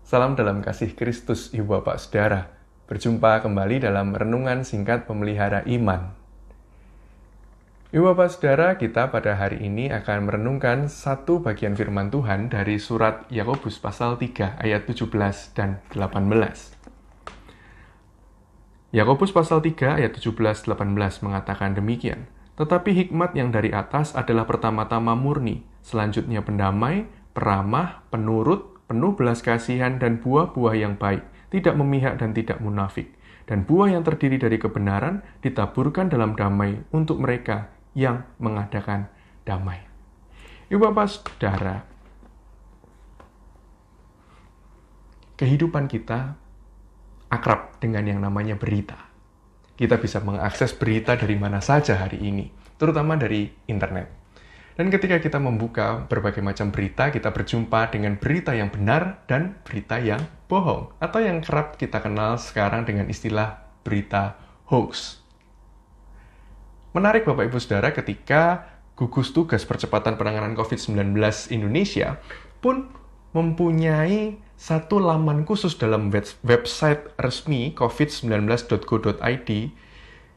Salam dalam kasih Kristus, Ibu Bapak Saudara. Berjumpa kembali dalam renungan singkat pemelihara iman. Ibu Bapak Saudara, kita pada hari ini akan merenungkan satu bagian firman Tuhan dari surat Yakobus pasal 3 ayat 17 dan 18. Yakobus pasal 3 ayat 17-18 mengatakan demikian. Tetapi hikmat yang dari atas adalah pertama-tama murni, selanjutnya pendamai, peramah, penurut, penuh belas kasihan dan buah-buah yang baik, tidak memihak dan tidak munafik. Dan buah yang terdiri dari kebenaran ditaburkan dalam damai untuk mereka yang mengadakan damai. Ibu Bapak Saudara, kehidupan kita akrab dengan yang namanya berita. Kita bisa mengakses berita dari mana saja hari ini, terutama dari internet. Dan ketika kita membuka berbagai macam berita, kita berjumpa dengan berita yang benar dan berita yang bohong. Atau yang kerap kita kenal sekarang dengan istilah berita hoax. Menarik Bapak Ibu Saudara, ketika gugus tugas percepatan penanganan COVID-19 Indonesia pun mempunyai satu laman khusus dalam website resmi covid19.go.id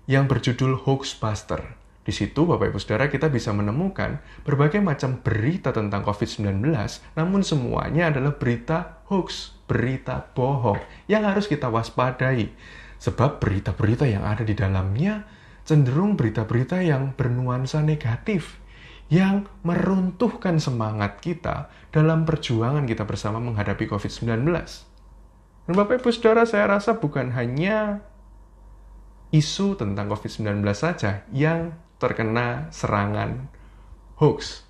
yang berjudul Hoaxbuster. Di situ, Bapak Ibu Saudara, kita bisa menemukan berbagai macam berita tentang COVID-19, namun semuanya adalah berita hoax, berita bohong, yang harus kita waspadai. Sebab berita-berita yang ada di dalamnya cenderung berita-berita yang bernuansa negatif, yang meruntuhkan semangat kita dalam perjuangan kita bersama menghadapi COVID-19. Dan Bapak Ibu Saudara, saya rasa bukan hanya isu tentang COVID-19 saja yang terkena serangan hoax.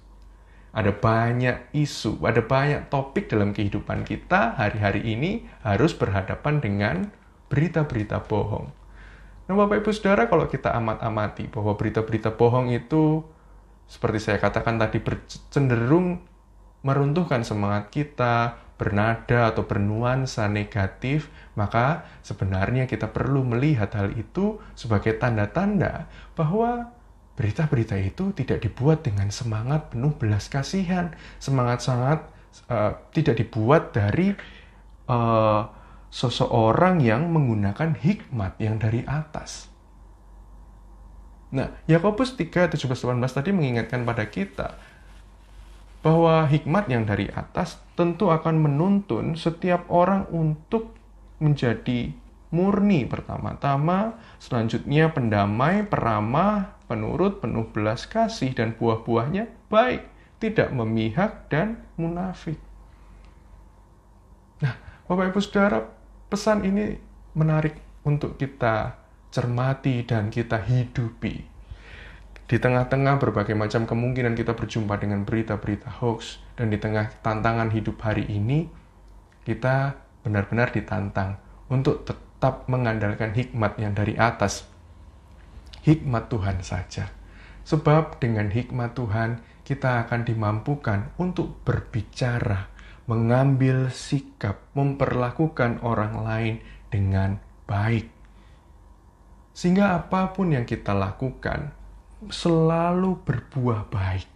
Ada banyak isu, ada banyak topik dalam kehidupan kita hari-hari ini harus berhadapan dengan berita-berita bohong. Nah, Bapak Ibu Saudara, kalau kita amati bahwa berita-berita bohong itu, seperti saya katakan tadi, cenderung meruntuhkan semangat kita, bernada atau bernuansa negatif, maka sebenarnya kita perlu melihat hal itu sebagai tanda-tanda bahwa berita-berita itu tidak dibuat dengan semangat penuh belas kasihan, tidak dibuat dari seseorang yang menggunakan hikmat yang dari atas. Nah, Yakobus 3:17-18 tadi mengingatkan pada kita bahwa hikmat yang dari atas tentu akan menuntun setiap orang untuk menjadi murni pertama-tama, selanjutnya pendamai, peramah, penurut, penuh belas kasih, dan buah-buahnya baik, tidak memihak dan munafik. Nah, Bapak Ibu Saudara, pesan ini menarik untuk kita cermati dan kita hidupi. Di tengah-tengah berbagai macam kemungkinan kita berjumpa dengan berita-berita hoax, dan di tengah tantangan hidup hari ini, kita benar-benar ditantang untuk tetap mengandalkan hikmat yang dari atas. Hikmat Tuhan saja. Sebab dengan hikmat Tuhan, kita akan dimampukan untuk berbicara, mengambil sikap, memperlakukan orang lain dengan baik. Sehingga apapun yang kita lakukan, selalu berbuah baik.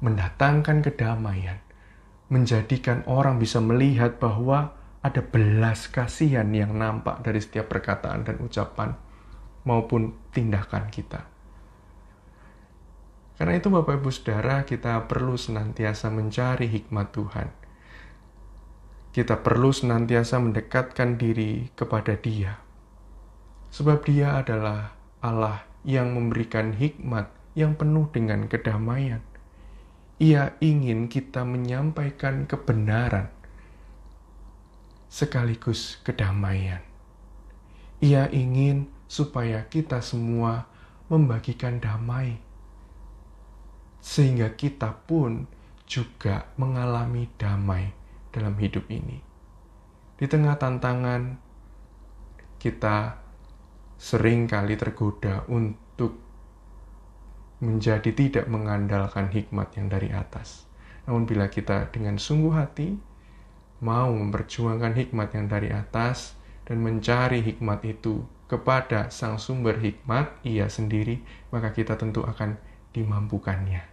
Mendatangkan kedamaian, menjadikan orang bisa melihat bahwa ada belas kasihan yang nampak dari setiap perkataan dan ucapan maupun tindakan kita. Karena itu Bapak Ibu Saudara, kita perlu senantiasa mencari hikmat Tuhan. Kita perlu senantiasa mendekatkan diri kepada Dia. Sebab Dia adalah Allah yang memberikan hikmat yang penuh dengan kedamaian. Ia ingin kita menyampaikan kebenaran sekaligus kedamaian. Ia ingin supaya kita semua membagikan damai, sehingga kita pun juga mengalami damai dalam hidup ini. Di tengah tantangan, kita sering kali tergoda untuk menjadi tidak mengandalkan hikmat yang dari atas. Namun bila kita dengan sungguh hati mau memperjuangkan hikmat yang dari atas dan mencari hikmat itu kepada sang sumber hikmat, Ia sendiri, maka kita tentu akan dimampukannya.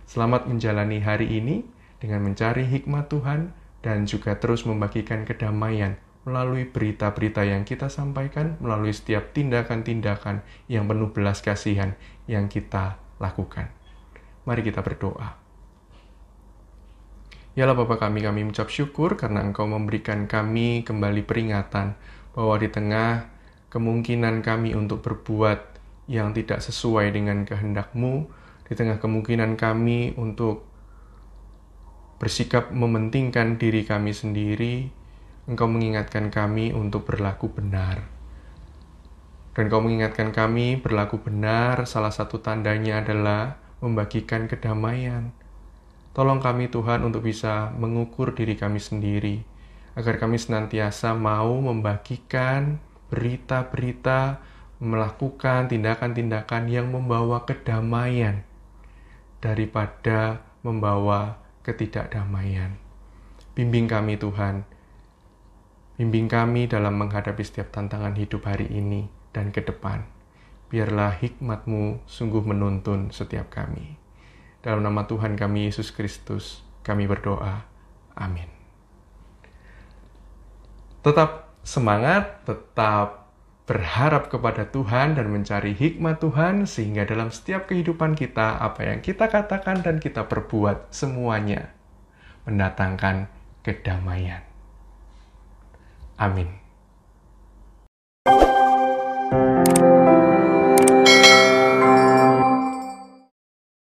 Selamat menjalani hari ini, dengan mencari hikmat Tuhan dan juga terus membagikan kedamaian melalui berita-berita yang kita sampaikan, melalui setiap tindakan-tindakan yang penuh belas kasihan yang kita lakukan. Mari kita berdoa. Ya Allah Bapa kami mengucap syukur karena Engkau memberikan kami kembali peringatan bahwa di tengah kemungkinan kami untuk berbuat yang tidak sesuai dengan kehendak-Mu, di tengah kemungkinan kami untuk bersikap mementingkan diri kami sendiri, Engkau mengingatkan kami untuk berlaku benar. Dan Engkau mengingatkan kami berlaku benar, salah satu tandanya adalah membagikan kedamaian. Tolong kami Tuhan untuk bisa mengukur diri kami sendiri, agar kami senantiasa mau membagikan berita-berita, melakukan tindakan-tindakan yang membawa kedamaian daripada membawa ketidakdamaian. Bimbing kami Tuhan, bimbing kami dalam menghadapi setiap tantangan hidup hari ini dan ke depan. Biarlah hikmat-Mu sungguh menuntun setiap kami. Dalam nama Tuhan kami Yesus Kristus, kami berdoa. Amin. Tetap semangat, tetap berharap kepada Tuhan dan mencari hikmat Tuhan, sehingga dalam setiap kehidupan kita, apa yang kita katakan dan kita perbuat, semuanya mendatangkan kedamaian. Amin.